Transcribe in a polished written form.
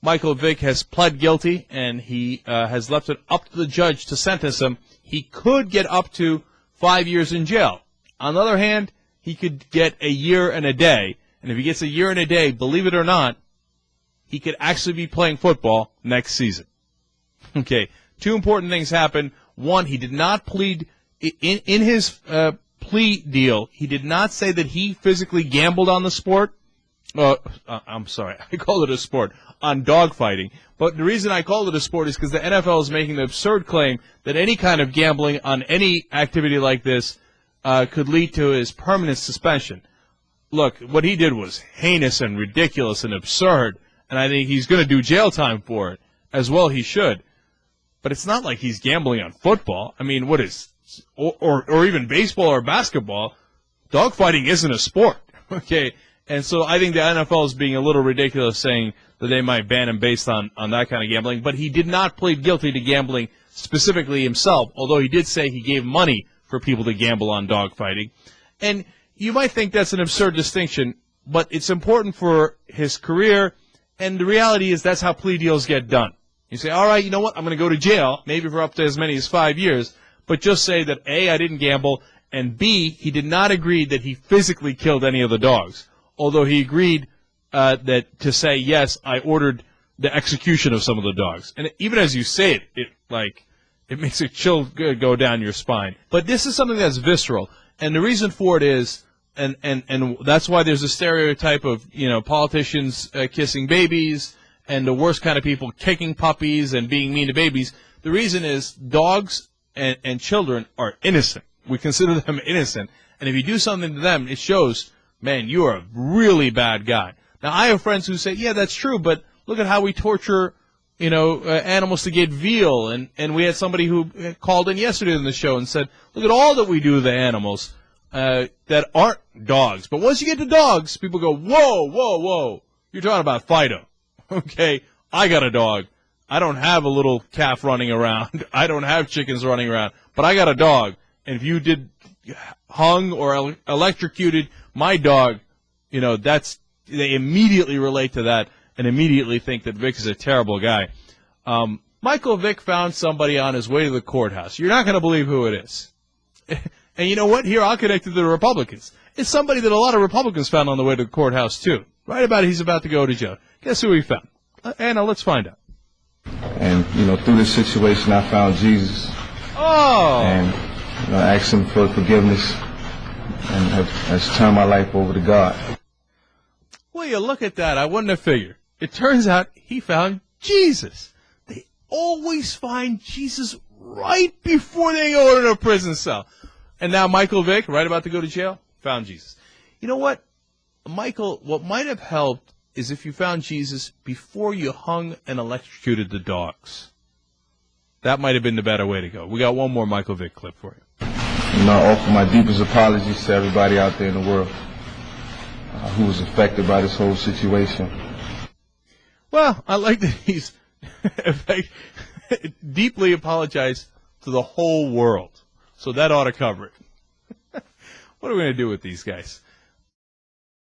Michael Vick has pled guilty, and he has left it up to the judge to sentence him. He could get up to 5 years in jail. On the other hand, he could get a year and a day. And if he gets a year and a day, believe it or not, he could actually be playing football next season. Okay, two important things happened. One, he did not plead in his plea deal. He did not say that he physically gambled on the sport. I'm sorry, I call it a sport, on dogfighting. But the reason I call it a sport is because the NFL is making the absurd claim that any kind of gambling on any activity like this could lead to his permanent suspension. Look, what he did was heinous and ridiculous and absurd, and I think he's going to do jail time for it, as well he should. But it's not like he's gambling on football. I mean, what is, or even baseball or basketball, dogfighting isn't a sport, okay? And so I think the NFL is being a little ridiculous saying that they might ban him based on that kind of gambling. But he did not plead guilty to gambling specifically himself, although he did say he gave money for people to gamble on dogfighting. And you might think that's an absurd distinction, but it's important for his career, and the reality is that's how plea deals get done. You say, all right, you know what, I'm going to go to jail, maybe for up to as many as 5 years, but just say that, A, I didn't gamble, and B, he did not agree that he physically killed any of the dogs, although he agreed that to say, yes, I ordered the execution of some of the dogs. And even as you say it, it makes a chill go down your spine. But this is something that's visceral, and the reason for it is, and that's why there's a stereotype of, politicians kissing babies and the worst kind of people kicking puppies and being mean to babies. The reason is dogs and children are innocent. We consider them innocent. And if you do something to them, it shows, man, you are a really bad guy. Now, I have friends who say, yeah, that's true, but look at how we torture, animals to get veal. And we had somebody who called in yesterday in the show and said, look at all that we do to the animals that aren't dogs. But once you get to dogs, people go, whoa, whoa, whoa. You're talking about Fido. Okay, I got a dog. I don't have a little calf running around. I don't have chickens running around. But I got a dog. And if you hung or electrocuted my dog, they immediately relate to that and immediately think that Vick is a terrible guy. Michael Vick found somebody on his way to the courthouse. You're not going to believe who it is. And you know what? Here, I'll connect to the Republicans. It's somebody that a lot of Republicans found on the way to the courthouse, too. Right about he's about to go to jail. Guess who he found? Anna, let's find out. And, through this situation, I found Jesus. Oh! And I asked him for forgiveness and has turned my life over to God. Well, you look at that. I wouldn't have figured. It turns out he found Jesus. They always find Jesus right before they go into a prison cell. And now Michael Vick, right about to go to jail, found Jesus. You know what, Michael, what might have helped is if you found Jesus before you hung and electrocuted the dogs. That might have been the better way to go. We got one more Michael Vick clip for you. I offer my deepest apologies to everybody out there in the world who was affected by this whole situation. Well, I like that he's deeply apologized to the whole world. So that ought to cover it. What are we going to do with these guys?